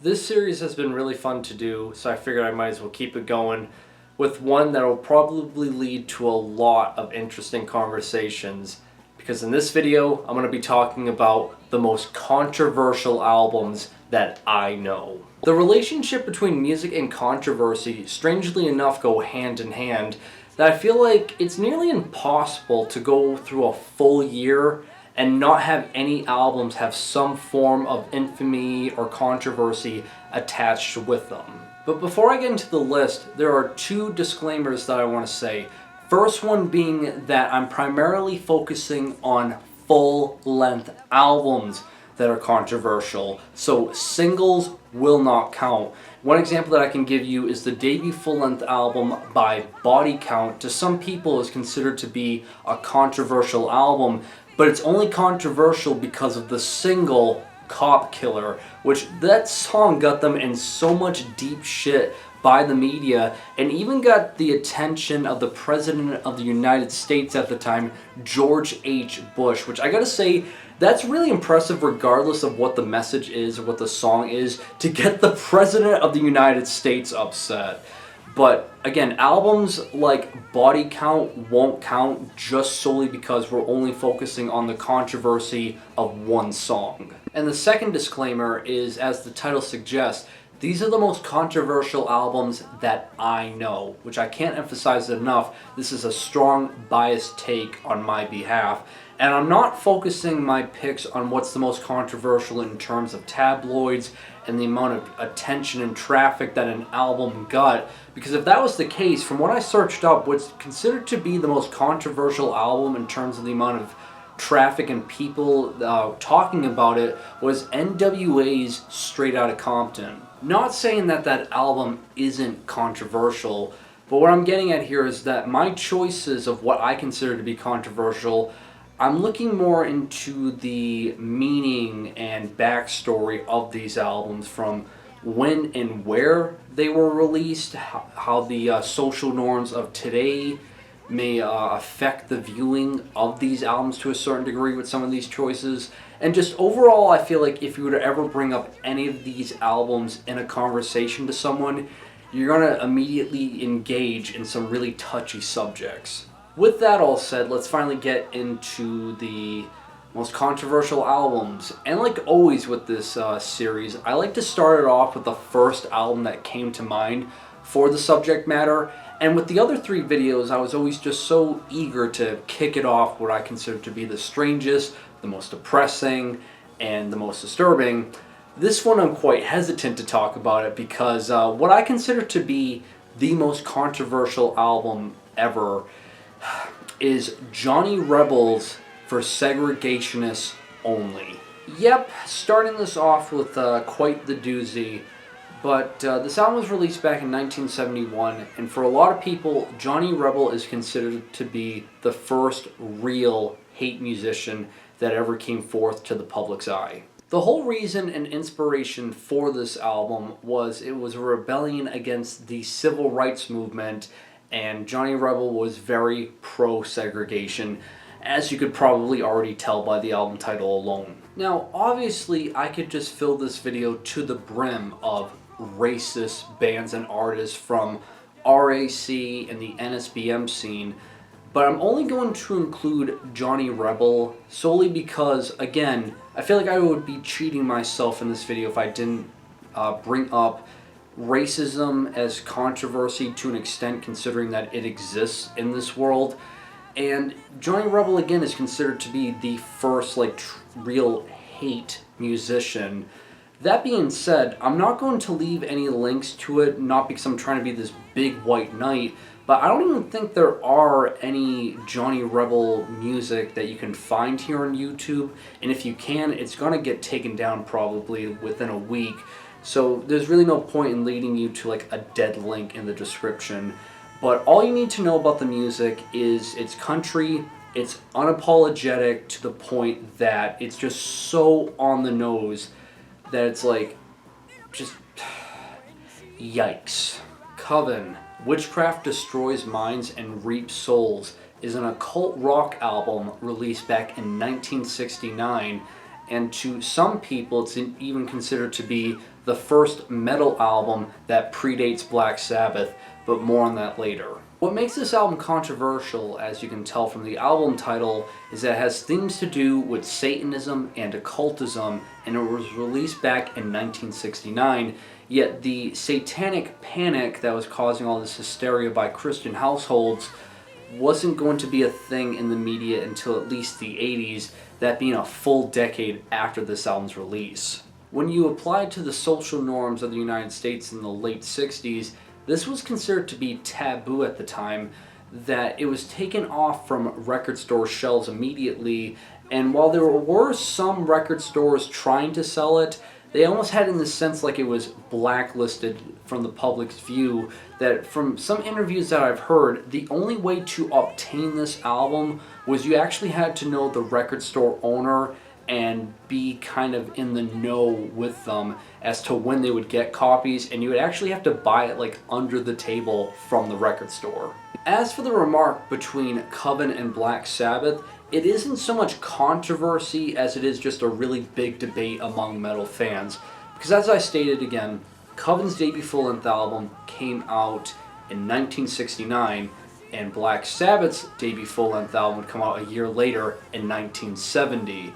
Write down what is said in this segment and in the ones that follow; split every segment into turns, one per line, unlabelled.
This series has been really fun to do, so I figured I might as well keep it going with one that will probably lead to a lot of interesting conversations, because in this video I'm going to be talking about the most controversial albums that I know. The relationship between music and controversy, strangely enough, go hand in hand, that I feel like it's nearly impossible to go through a full year and not have any albums have some form of infamy or controversy attached with them. But before I get into the list, there are two disclaimers that I want to say. First one being that I'm primarily focusing on full-length albums that are controversial, so singles will not count. One example that I can give you is the debut full-length album by Body Count. To some people is considered to be a controversial album, but it's only controversial because of the single Cop Killer, which that song got them in so much deep shit by the media, and even got the attention of the President of the United States at the time, George H. Bush, which I gotta say, that's really impressive regardless of what the message is or what the song is, to get the President of the United States upset. But again, albums like Body Count won't count just solely because we're only focusing on the controversy of one song. And the second disclaimer is, as the title suggests, these are the most controversial albums that I know, which I can't emphasize enough. This is a strong biased take on my behalf. And I'm not focusing my picks on what's the most controversial in terms of tabloids and the amount of attention and traffic that an album got. Because if that was the case, from what I searched up, what's considered to be the most controversial album in terms of the amount of traffic and people talking about it was NWA's Straight Outta Compton. Not saying that that album isn't controversial, but what I'm getting at here is that my choices of what I consider to be controversial, I'm looking more into the meaning and backstory of these albums, from when and where they were released, how the social norms of today may affect the viewing of these albums to a certain degree with some of these choices. And just overall, I feel like if you were to ever bring up any of these albums in a conversation to someone, you're going to immediately engage in some really touchy subjects. With that all said, let's finally get into the most controversial albums. And like always with this series, I like to start it off with the first album that came to mind for the subject matter. And with the other three videos, I was always just so eager to kick it off what I consider to be the strangest, the most depressing, and the most disturbing. This one I'm quite hesitant to talk about it because what I consider to be the most controversial album ever is Johnny Rebel's For Segregationists Only. Yep, starting this off with quite the doozy. But this album was released back in 1971, and for a lot of people, Johnny Rebel is considered to be the first real hate musician that ever came forth to the public's eye. The whole reason and inspiration for this album was it was a rebellion against the civil rights movement, and Johnny Rebel was very pro-segregation, as you could probably already tell by the album title alone. Now, obviously, I could just fill this video to the brim of racist bands and artists from RAC and the NSBM scene, but I'm only going to include Johnny Rebel solely because, again, I feel like I would be cheating myself in this video if I didn't bring up racism as controversy to an extent, considering that it exists in this world. And Johnny Rebel, again, is considered to be the first real hate musician. That being said, I'm not going to leave any links to it, not because I'm trying to be this big white knight, but I don't even think there are any Johnny Rebel music that you can find here on YouTube, and if you can, it's going to get taken down probably within a week, so there's really no point in leading you to a dead link in the description. But all you need to know about the music is it's country, it's unapologetic to the point that it's just so on the nose that it's just yikes. Coven, Witchcraft Destroys Minds and Reaps Souls, is an occult rock album released back in 1969, and to some people it's even considered to be the first metal album that predates Black Sabbath, but more on that later. What makes this album controversial, as you can tell from the album title, is that it has things to do with Satanism and occultism, and it was released back in 1969, yet the satanic panic that was causing all this hysteria by Christian households wasn't going to be a thing in the media until at least the 80s, that being a full decade after this album's release. When you applied to the social norms of the United States in the late 60s, this was considered to be taboo at the time, that it was taken off from record store shelves immediately, and while there were some record stores trying to sell it, they almost had in the sense like it was blacklisted from the public's view, that from some interviews that I've heard, the only way to obtain this album was you actually had to know the record store owner and be kind of in the know with them as to when they would get copies, and you would actually have to buy it like under the table from the record store. As for the remark between Coven and Black Sabbath, it isn't so much controversy as it is just a really big debate among metal fans. Because as I stated again, Coven's debut full-length album came out in 1969, and Black Sabbath's debut full-length album would come out a year later in 1970.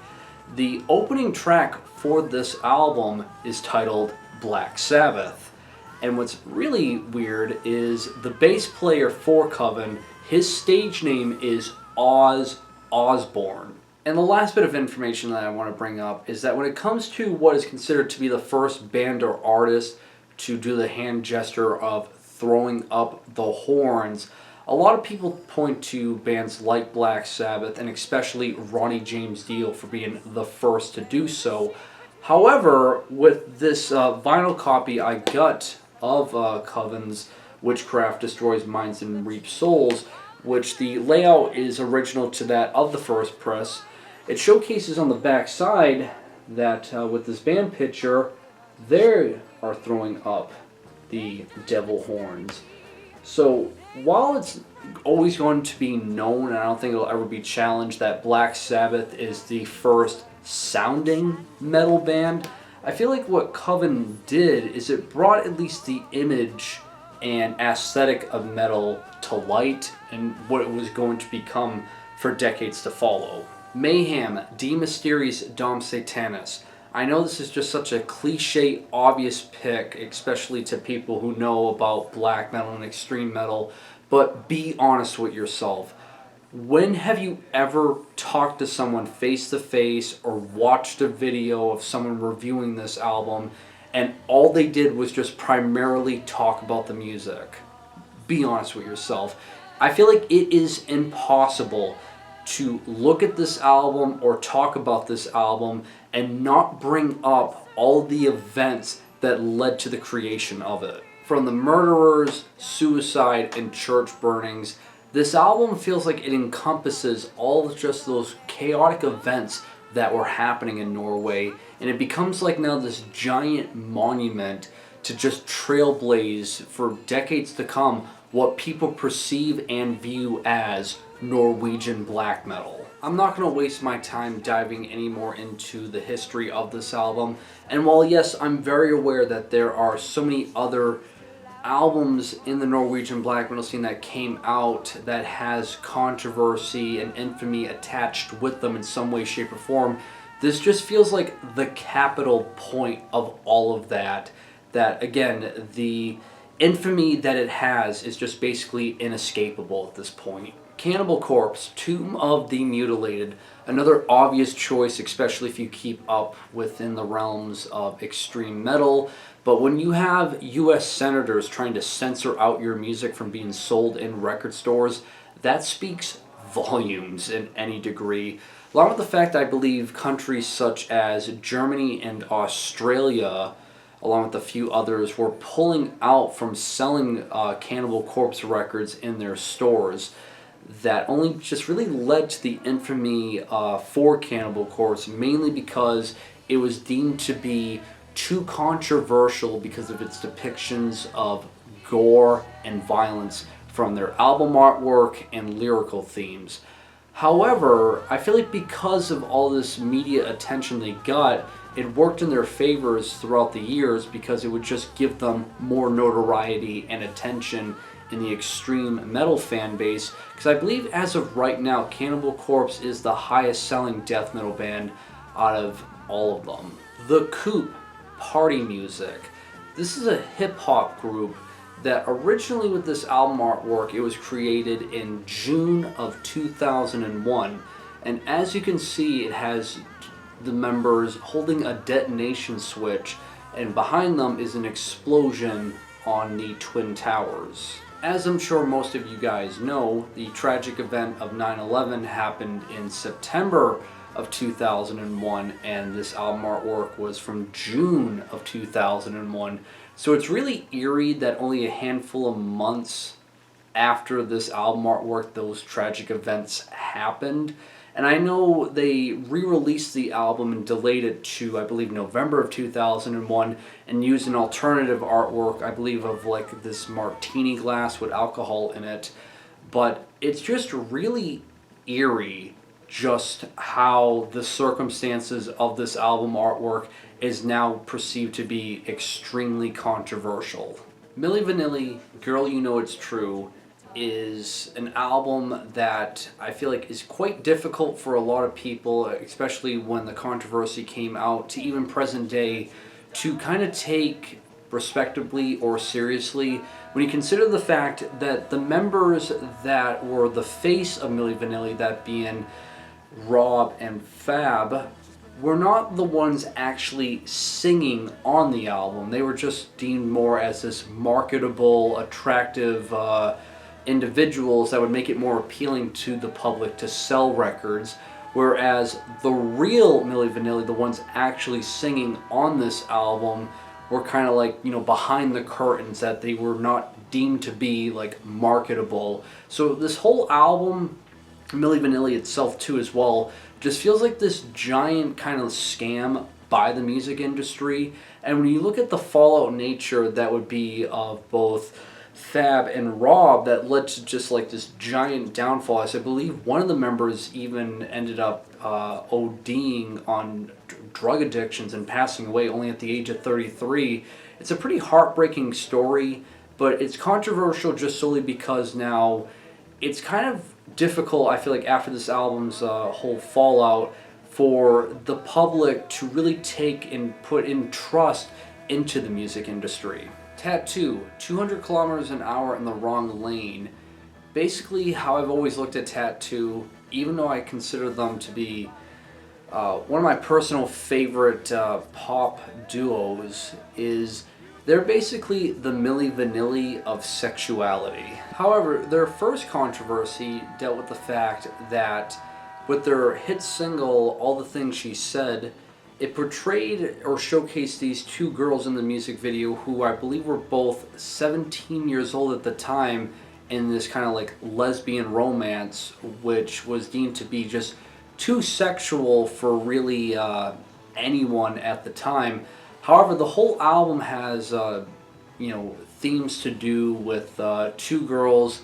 The opening track for this album is titled Black Sabbath. And what's really weird is the bass player for Coven, his stage name is Oz Osborne. And the last bit of information that I want to bring up is that when it comes to what is considered to be the first band or artist to do the hand gesture of throwing up the horns, a lot of people point to bands like Black Sabbath and especially Ronnie James Dio for being the first to do so. However, with this vinyl copy I got of Coven's Witchcraft Destroys Minds and Reaps Souls, which the layout is original to that of the first press, it showcases on the back side that with this band picture, they are throwing up the devil horns. So while it's always going to be known, and I don't think it'll ever be challenged, that Black Sabbath is the first sounding metal band, I feel like what Coven did is it brought at least the image and aesthetic of metal to light and what it was going to become for decades to follow. Mayhem, De Mysteris Dom Satanis. I know this is just such a cliche, obvious pick, especially to people who know about black metal and extreme metal, but be honest with yourself. When have you ever talked to someone face to face or watched a video of someone reviewing this album and all they did was just primarily talk about the music? Be honest with yourself. I feel like it is impossible to look at this album or talk about this album and not bring up all the events that led to the creation of it. From the murderers, suicide, and church burnings, this album feels like it encompasses all of just those chaotic events that were happening in Norway, and it becomes like now this giant monument to just trailblaze for decades to come what people perceive and view as Norwegian black metal. I'm not going to waste my time diving any more into the history of this album, and while yes, I'm very aware that there are so many other albums in the Norwegian black metal scene that came out that has controversy and infamy attached with them in some way, shape, or form, this just feels like the capital point of all of that. That again, the infamy that it has is just basically inescapable at this point. Cannibal Corpse, Tomb of the Mutilated, another obvious choice, especially if you keep up within the realms of extreme metal. But when you have US senators trying to censor out your music from being sold in record stores, that speaks volumes in any degree. Along with the fact I believe countries such as Germany and Australia, along with a few others, were pulling out from selling Cannibal Corpse records in their stores. That only just really led to the infamy for Cannibal Corpse, mainly because it was deemed to be too controversial because of its depictions of gore and violence from their album artwork and lyrical themes. However, I feel like because of all this media attention they got, it worked in their favors throughout the years because it would just give them more notoriety and attention in the extreme metal fan base. Because I believe as of right now, Cannibal Corpse is the highest selling death metal band out of all of them. The Coop, Party Music. This is a hip hop group that originally, with this album artwork, it was created in June of 2001. And as you can see, it has the members holding a detonation switch, and behind them is an explosion on the Twin Towers. As I'm sure most of you guys know, the tragic event of 9/11 happened in September of 2001, and this album artwork was from June of 2001. So it's really eerie that only a handful of months after this album artwork, those tragic events happened. And I know they re-released the album and delayed it to, I believe, November of 2001 and used an alternative artwork, I believe, of like this martini glass with alcohol in it. But it's just really eerie just how the circumstances of this album artwork is now perceived to be extremely controversial. Milli Vanilli, Girl You Know It's True, is an album that I feel like is quite difficult for a lot of people, especially when the controversy came out, to even present day, to kind of take respectably or seriously when you consider the fact that the members that were the face of Milli Vanilli, that being Rob and Fab, were not the ones actually singing on the album. They were just deemed more as this marketable, attractive individuals that would make it more appealing to the public to sell records, whereas the real Milli Vanilli, the ones actually singing on this album, were kind of like, you know, behind the curtains, that they were not deemed to be like marketable. So this whole album, Milli Vanilli itself too as well, just feels like this giant kind of scam by the music industry. And when you look at the fallout nature that would be of both Fab and Rob, that led to just like this giant downfall. As I believe one of the members even ended up ODing on drug addictions and passing away only at the age of 33. It's a pretty heartbreaking story, but it's controversial just solely because now it's kind of difficult, I feel like, after this album's whole fallout, for the public to really take and put in trust into the music industry. T.A.T.U, 200 kilometers an hour in the wrong lane. Basically, how I've always looked at T.A.T.U, even though I consider them to be one of my personal favorite pop duos, is they're basically the Milli Vanilli of sexuality. However, their first controversy dealt with the fact that with their hit single, All the Things She Said, it portrayed or showcased these two girls in the music video who I believe were both 17 years old at the time, in this kind of like lesbian romance, which was deemed to be just too sexual for really anyone at the time. However, the whole album has themes to do with two girls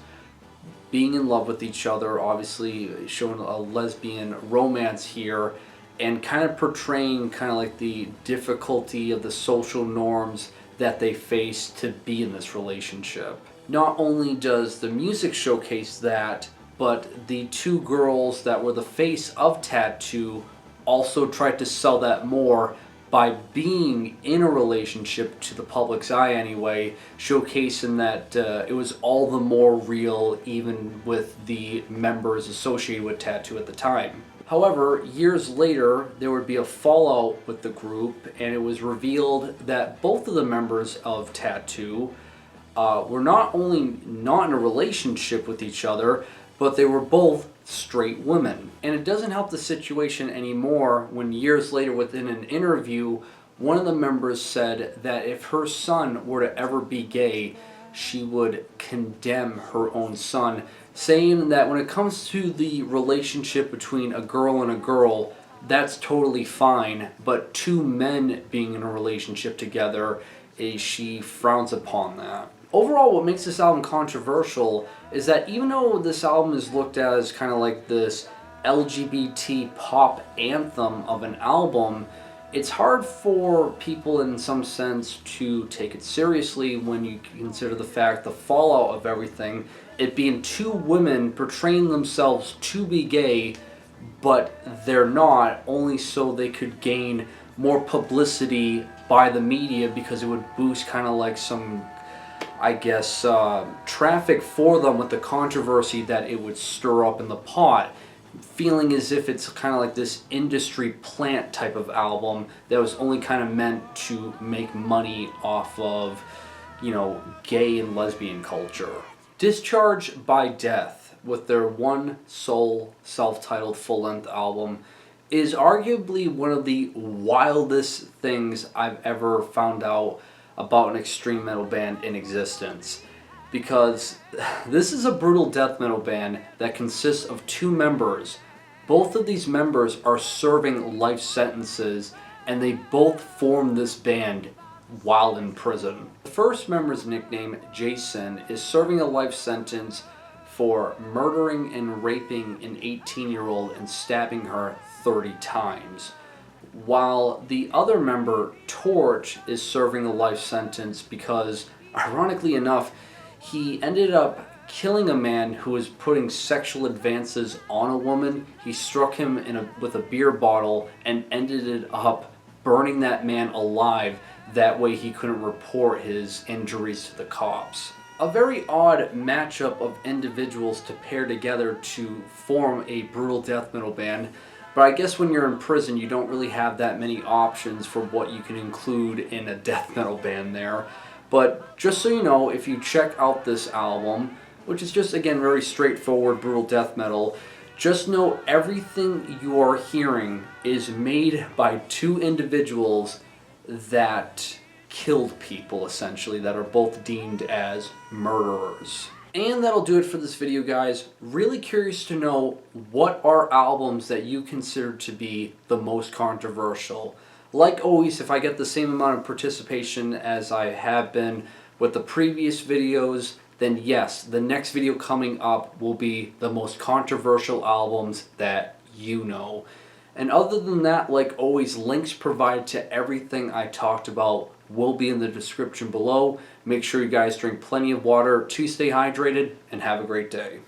being in love with each other, obviously showing a lesbian romance here, and kind of portraying kind of like the difficulty of the social norms that they face to be in this relationship. Not only does the music showcase that, but the two girls that were the face of T.A.T.U also tried to sell that more by being in a relationship, to the public's eye anyway, showcasing that it was all the more real even with the members associated with T.A.T.U at the time. However, years later, there would be a fallout with the group, and it was revealed that both of the members of T.A.T.U were not only not in a relationship with each other, but they were both straight women. And it doesn't help the situation anymore when years later, within an interview, one of the members said that if her son were to ever be gay, she would condemn her own son, saying that when it comes to the relationship between a girl and a girl, that's totally fine, but two men being in a relationship together, she frowns upon that. Overall, what makes this album controversial is that even though this album is looked at as kind of like this LGBT pop anthem of an album, it's hard for people in some sense to take it seriously when you consider the fact, the fallout of everything, it being two women portraying themselves to be gay, but they're not, only so they could gain more publicity by the media, because it would boost kind of like some, I guess, traffic for them with the controversy that it would stir up in the pot. Feeling as if it's kind of like this industry plant type of album that was only kind of meant to make money off of, you know, gay and lesbian culture. Discharge By Death, with their one sole self-titled full-length album, is arguably one of the wildest things I've ever found out about an extreme metal band in existence. Because this is a brutal death metal band that consists of two members. Both of these members are serving life sentences, and they both formed this band while in prison. The first member's nickname, Jason, is serving a life sentence for murdering and raping an 18-year-old and stabbing her 30 times. While the other member, Torch, is serving a life sentence because, ironically enough, he ended up killing a man who was putting sexual advances on a woman. He struck him with a beer bottle and ended it up burning that man alive. That way he couldn't report his injuries to the cops. A very odd matchup of individuals to pair together to form a brutal death metal band. But I guess when you're in prison, you don't really have that many options for what you can include in a death metal band there. But just so you know, if you check out this album, which is just, again, very straightforward brutal death metal, just know everything you are hearing is made by two individuals that killed people, essentially, that are both deemed as murderers. And that'll do it for this video, guys. Really curious to know what are albums that you consider to be the most controversial. Like always, if I get the same amount of participation as I have been with the previous videos, then yes, the next video coming up will be the most controversial albums that you know. And other than that, like always, links provided to everything I talked about will be in the description below. Make sure you guys drink plenty of water to stay hydrated, and have a great day.